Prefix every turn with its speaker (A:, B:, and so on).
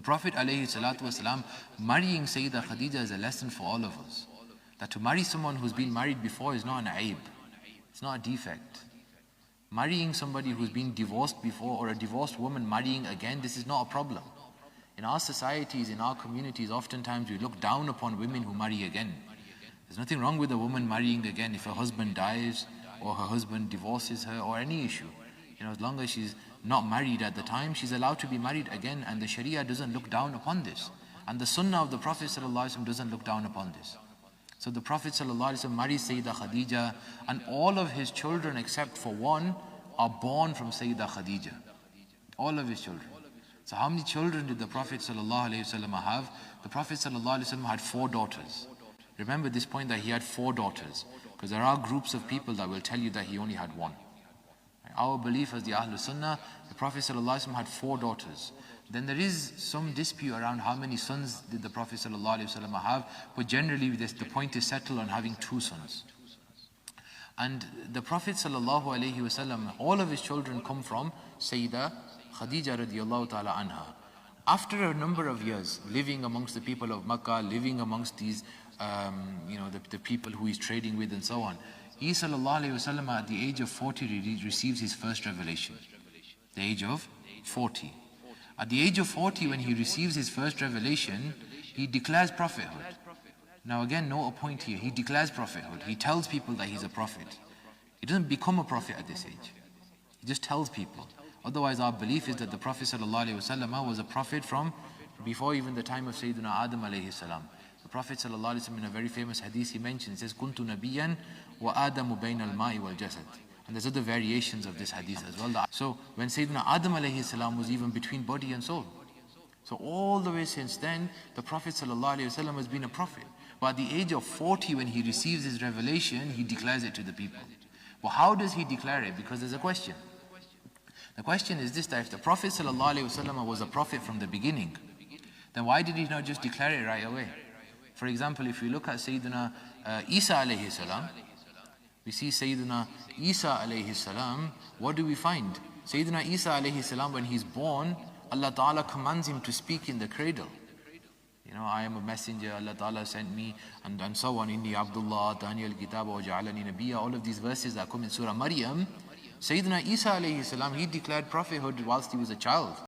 A: The Prophet ﷺ marrying Sayyidah Khadija is a lesson for all of us. That to marry someone who's been married before is not an aib. It's not a defect. Marrying somebody who's been divorced before, or a divorced woman marrying again, this is not a problem. In our societies, in our communities, oftentimes we look down upon women who marry again. There's nothing wrong with a woman marrying again if her husband dies or her husband divorces her or any issue. As long as she's not married at the time, she's allowed to be married again, and the Sharia doesn't look down upon this. And the Sunnah of the Prophet ﷺ doesn't look down upon this. So the Prophet ﷺ married Sayyidah Khadija, and all of his children except for one are born from Sayyidah Khadija. All of his children. So how many children did the Prophet ﷺ have? The Prophet ﷺ had 4 daughters. Remember this point that he had 4 daughters, because there are groups of people that will tell you that he only had 1. Our belief as the Ahlul Sunnah, the Prophet ﷺ had 4 daughters. Then there is some dispute around how many sons did the Prophet ﷺ have, but generally the point is settled on having 2 sons. And the Prophet ﷺ, all of his children come from Sayyidah Khadija radiyallahu ta'ala anha. After a number of years living amongst the people of Makkah, living amongst these, the people who he's trading with and so on, he ﷺ at the age of 40 receives his first revelation. The age of 40. At the age of 40, when he receives his first revelation, he declares prophethood. Now again, note a point here. He declares prophethood. He tells people that he's a prophet. He doesn't become a prophet at this age. He just tells people. Otherwise, our belief is that the Prophet ﷺ was a prophet from before even the time of Sayyidina Adam alayhi salam. The Prophet ﷺ, in a very famous hadith, he mentions, he says, "Kuntu nabiyan wa Adamu bayna al-ma'i wal jasad." And there's other variations of this hadith as well. So when Sayyidina Adam alayhi salam was even between body and soul. So all the way since then, the Prophet ﷺ has been a prophet. But at the age of 40, when he receives his revelation, he declares it to the people. But how does he declare it? Because there's a question. The question is this, that if the Prophet ﷺ was a prophet from the beginning, then why did he not just declare it right away? For example, if we look at Sayyidina Isa alayhi salam, we see Sayyidina Isa alayhi salam, what do we find? Sayyidina Isa alayhi salam, when he's born, Allah Ta'ala commands him to speak in the cradle. I am a messenger, Allah Ta'ala sent me, and so on. Inni Abdullah, Atani al-Kitab wa ja'alani nabiyya. All of these verses that come in Surah Maryam. Sayyidina Isa alayhi salam, he declared prophethood whilst he was a child.